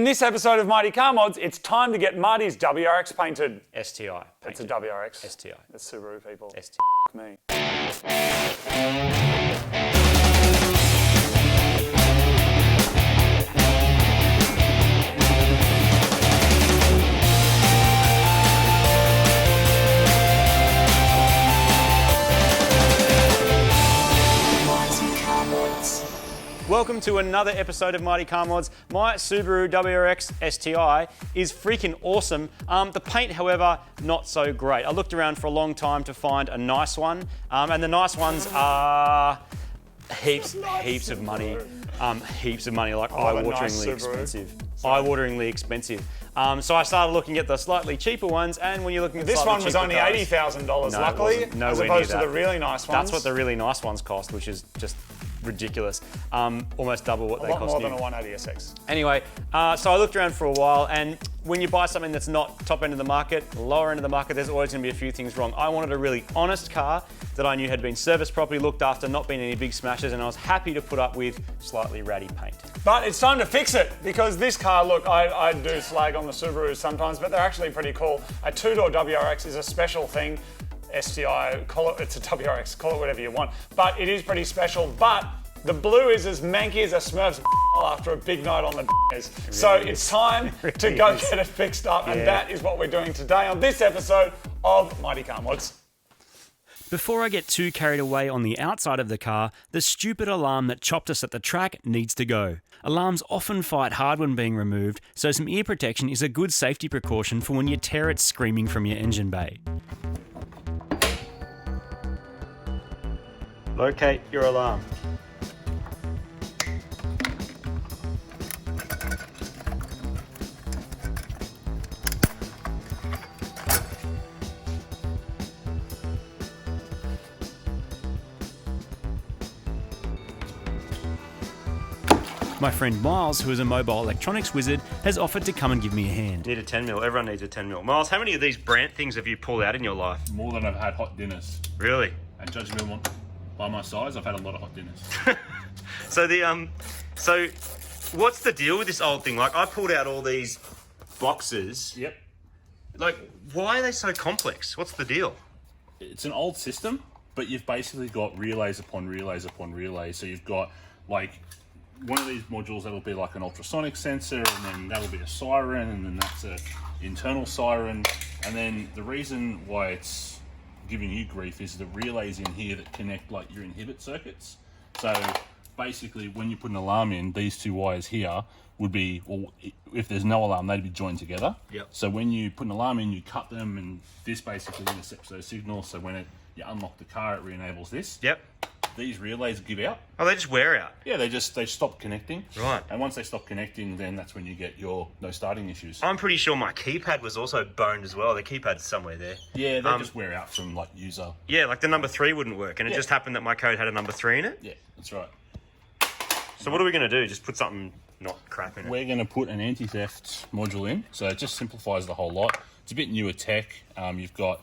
this episode of Mighty Car Mods, it's time to get Marty's WRX painted. STI. It's a WRX. STI. It's Subaru, people. STI. Me. Welcome to another episode of Mighty Car Mods. My Subaru WRX STI is freaking awesome. The paint, however, not so great. I looked around for a long time to find a nice one, and the nice ones are heaps of money. Heaps of money, like eye-wateringly expensive. Eye-wateringly expensive. So I started looking at the slightly cheaper ones, and when you're looking at this one was only $80,000, luckily, as opposed to the really nice ones. That's what the really nice ones cost, which is just ridiculous. Almost double what they cost. A lot more than a 180 SX. Anyway, so I looked around for a while, and when you buy something that's not top end of the market, lower end of the market, there's always going to be a few things wrong. I wanted a really honest car that I knew had been serviced properly, looked after, not been any big smashes, and I was happy to put up with slightly ratty paint. But it's time to fix it, because this car, look, I do slag on the Subarus sometimes, but they're actually pretty cool. A two-door WRX is a special thing. STI, call it, it's a WRX, call it whatever you want. But it is pretty special, but the blue is as manky as a Smurf's after a big night on the So it's time to go get it fixed up, and that is what we're doing today on this episode of Mighty Car Mods. Before I get too carried away on the outside of the car, the stupid alarm that chopped us at the track needs to go. Alarms often fight hard when being removed, so some ear protection is a good safety precaution for when you tear it screaming from your engine bay. Locate your alarm. My friend Myles, who is a mobile electronics wizard, has offered to come and give me a hand. Need a 10mm. Everyone needs a 10mm. Myles, how many of these Brandt things have you pulled out in your life? More than I've had hot dinners. Really? And judging by my size, I've had a lot of hot dinners. So what's the deal with this old thing? Like, I pulled out all these boxes. Yep. Like, why are they so complex? What's the deal? It's an old system, but you've basically got relays upon relays upon relays. So you've got, like, one of these modules that'll be like an ultrasonic sensor, and then that'll be a siren, and then that's an internal siren. And then the reason why it's giving you grief is the relays in here that connect like your inhibit circuits. So basically, when you put an alarm in, these two wires here would be, well, if there's no alarm, they'd be joined together. Yep. So when you put an alarm in, you cut them, and this basically intercepts those signals. So when you unlock the car, it re-enables this. Yep. These relays give out. Oh, they just wear out? Yeah, they stop connecting. Right. And once they stop connecting, then that's when you get your no starting issues. I'm pretty sure my keypad was also boned as well. The keypad's somewhere there. Yeah, they just wear out from like user. Yeah, like the number 3 wouldn't work, and it just happened that my code had a number 3 in it. Yeah, that's right. So what are we going to do? Just put something not crap in it? We're going to put an anti-theft module in, so it just simplifies the whole lot. It's a bit newer tech. You've got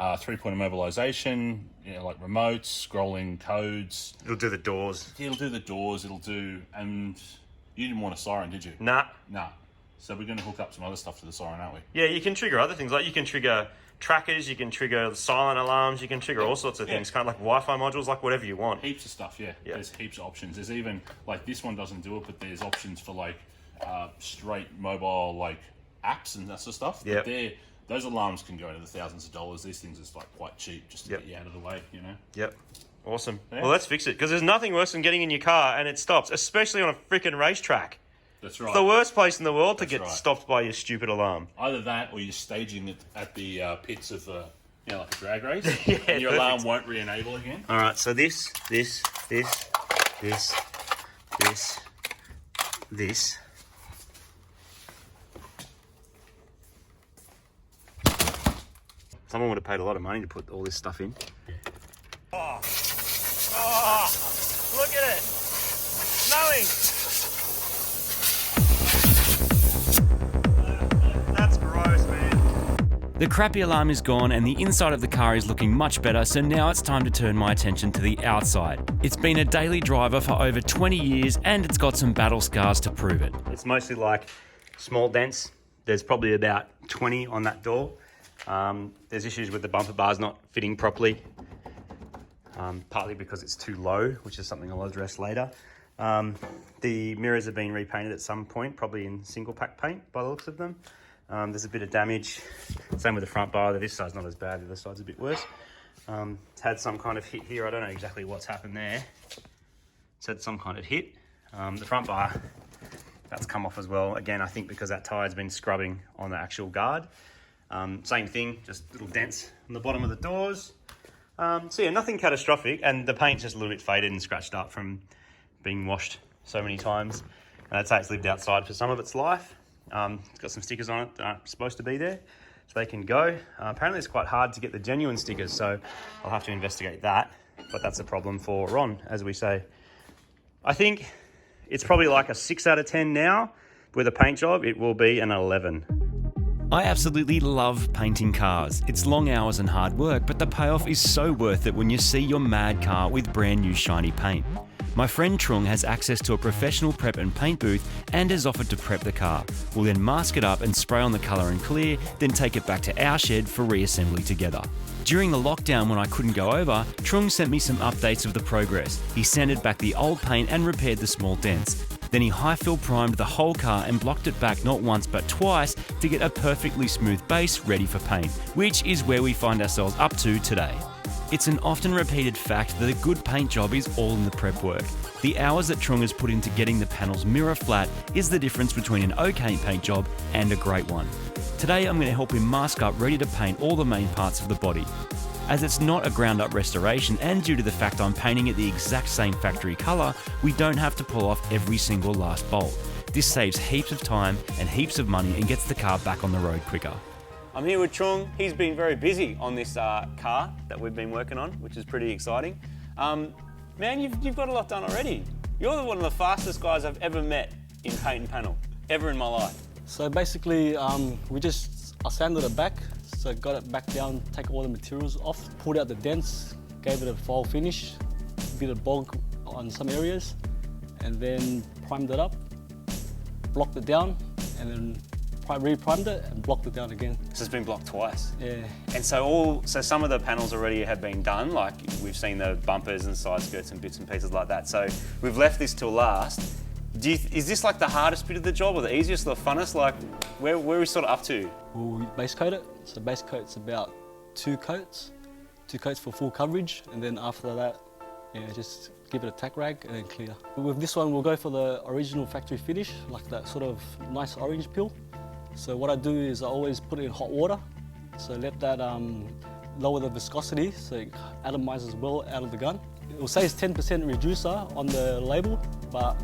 3-point immobilization, like remotes, scrolling codes. It'll do the doors. It'll do the doors, and you didn't want a siren, did you? Nah. So we're going to hook up some other stuff to the siren, aren't we? Yeah, you can trigger other things, like you can trigger trackers, you can trigger silent alarms, you can trigger all sorts of things, kind of like Wi-Fi modules, like whatever you want. Heaps of stuff, yeah. There's heaps of options. There's even, like this one doesn't do it, but there's options for like straight mobile like apps and that sort of stuff. Yeah. Those alarms can go into the thousands of dollars. These things are like quite cheap just to get you out of the way, you know? Yep. Awesome. Yeah. Well, let's fix it, because there's nothing worse than getting in your car and it stops, especially on a freaking racetrack. That's right. It's the worst place in the world to get stopped by your stupid alarm. Either that, or you're staging it at the pits of like a drag race, yeah, and your alarm won't re-enable again. All right, so this. Someone would have paid a lot of money to put all this stuff in. Oh, look at it. Snowing. That's gross, man. The crappy alarm is gone and the inside of the car is looking much better, so now it's time to turn my attention to the outside. It's been a daily driver for over 20 years and it's got some battle scars to prove it. It's mostly like small dents. There's probably about 20 on that door. There's issues with the bumper bars not fitting properly, partly because it's too low, which is something I'll address later. The mirrors have been repainted at some point, probably in single pack paint by the looks of them. There's a bit of damage. Same with the front bar. This side's not as bad, the other side's a bit worse. It's had some kind of hit here. I don't know exactly what's happened there. It's had some kind of hit. The front bar, that's come off as well. Again, I think because that tyre's been scrubbing on the actual guard. Same thing, just little dents on the bottom of the doors. So yeah, nothing catastrophic, and the paint's just a little bit faded and scratched up from being washed so many times. And I'd say it's lived outside for some of its life. It's got some stickers on it that aren't supposed to be there, so they can go. Apparently it's quite hard to get the genuine stickers, so I'll have to investigate that, but that's a problem for Ron, as we say. I think it's probably like a 6 out of 10 now. With a paint job, it will be an 11. I absolutely love painting cars. It's long hours and hard work, but the payoff is so worth it when you see your mad car with brand new shiny paint. My friend Trung has access to a professional prep and paint booth and has offered to prep the car. We'll then mask it up and spray on the colour and clear, then take it back to our shed for reassembly together. During the lockdown when I couldn't go over, Trung sent me some updates of the progress. He sanded back the old paint and repaired the small dents. Then he high-fill primed the whole car and blocked it back not once but twice to get a perfectly smooth base ready for paint, which is where we find ourselves up to today. It's an often repeated fact that a good paint job is all in the prep work. The hours that Trung has put into getting the panels mirror flat is the difference between an okay paint job and a great one. Today I'm going to help him mask up ready to paint all the main parts of the body. As it's not a ground up restoration and due to the fact I'm painting it the exact same factory colour, we don't have to pull off every single last bolt. This saves heaps of time and heaps of money and gets the car back on the road quicker. I'm here with Trung. He's been very busy on this car that we've been working on, which is pretty exciting. Man, you've got a lot done already. You're one of the fastest guys I've ever met in paint and panel, ever in my life. So basically, I sanded it back, so got it back down, take all the materials off, pulled out the dents, gave it a fall finish, bit of bog on some areas, and then primed it up, blocked it down, and then re-primed it and blocked it down again. So it's been blocked twice. Yeah. And so some of the panels already have been done, like we've seen the bumpers and side skirts and bits and pieces like that. So we've left this till last. Is this like the hardest bit of the job or the easiest or the funnest? Like where are we sort of up to? We'll base coat it. So base coat's about 2 coats for full coverage, and then after that, just give it a tack rag and then clear. With this one, we'll go for the original factory finish, like that sort of nice orange peel. So what I do is I always put it in hot water, so let that lower the viscosity, so it atomizes well out of the gun. It will say it's 10% reducer on the label, but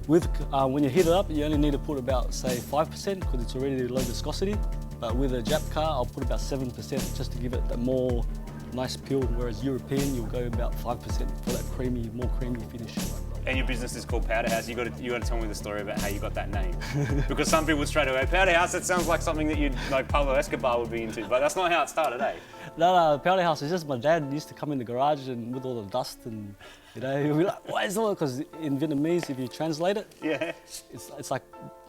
when you heat it up, you only need to put about, say, 5% because it's already low viscosity. But with a Jap car, I'll put about 7% just to give it that more nice peel, whereas European, you'll go about 5% for that more creamy finish. And your business is called Powderhouse. You got to tell me the story about how you got that name, because some people straight away Powderhouse. That sounds like something that like Pablo Escobar would be into, but that's not how it started, eh? No, Powderhouse is just my dad used to come in the garage and with all the dust and he'd be like, "Why is it?" Because in Vietnamese, if you translate it, it's like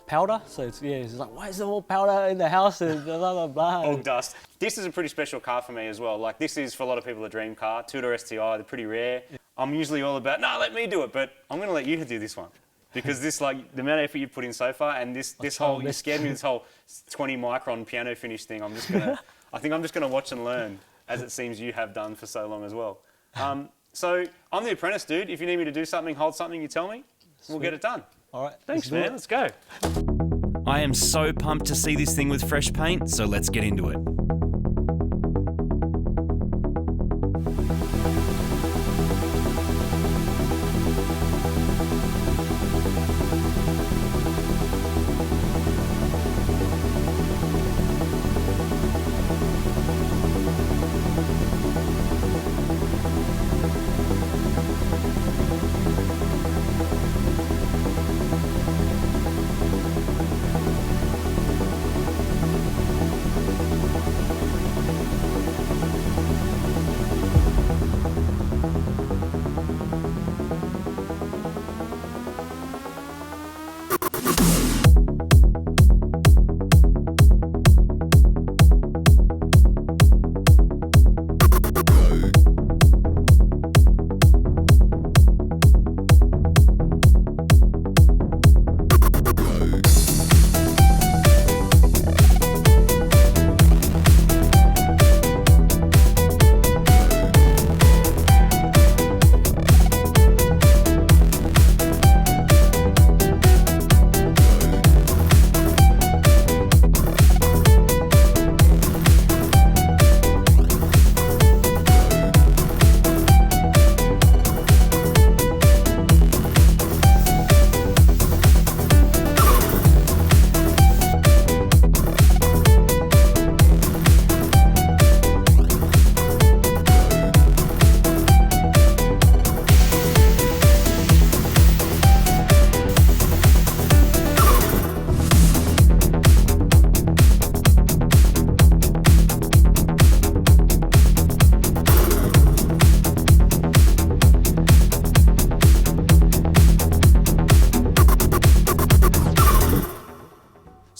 powder. So it's like, "Why is there all powder in the house?" And blah blah blah. All dust. This is a pretty special car for me as well. Like this is for a lot of people a dream car. 2-door STI, they're pretty rare. I'm usually all about, no, let me do it, but I'm going to let you do this one. Because this, like, the amount of effort you put in so far, and this whole, you scared me with this whole 20 micron piano finish thing. I think I'm just going to watch and learn, as it seems you have done for so long as well. So I'm the apprentice, dude. If you need me to do something, hold something, you tell me. We'll get it done. All right. Thanks, man. Let's go. I am so pumped to see this thing with fresh paint, so let's get into it.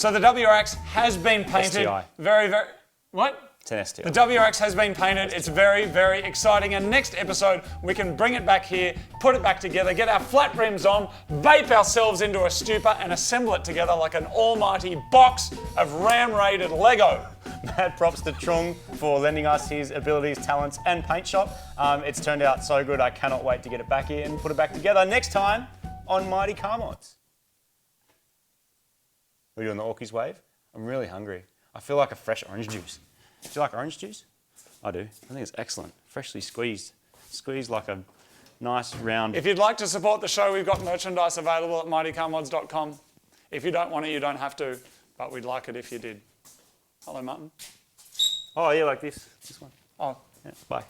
So the WRX has been painted. STI. Very, very. What? It's an STI. The WRX has been painted. It's very, very exciting. And next episode, we can bring it back here, put it back together, get our flat rims on, vape ourselves into a stupor, and assemble it together like an almighty box of ram-rated Lego. Mad props to Trung for lending us his abilities, talents, and paint shop. It's turned out so good, I cannot wait to get it back here and put it back together next time on Mighty Car Mods. We're doing the Orkies wave. I'm really hungry. I feel like a fresh orange juice. Do you like orange juice? I do. I think it's excellent. Freshly squeezed. Squeezed like a nice round. If you'd like to support the show, we've got merchandise available at mightycarmods.com. If you don't want it, you don't have to, but we'd like it if you did. Hello, Martin. Oh, yeah, like this. This one. Oh. Yeah, bye.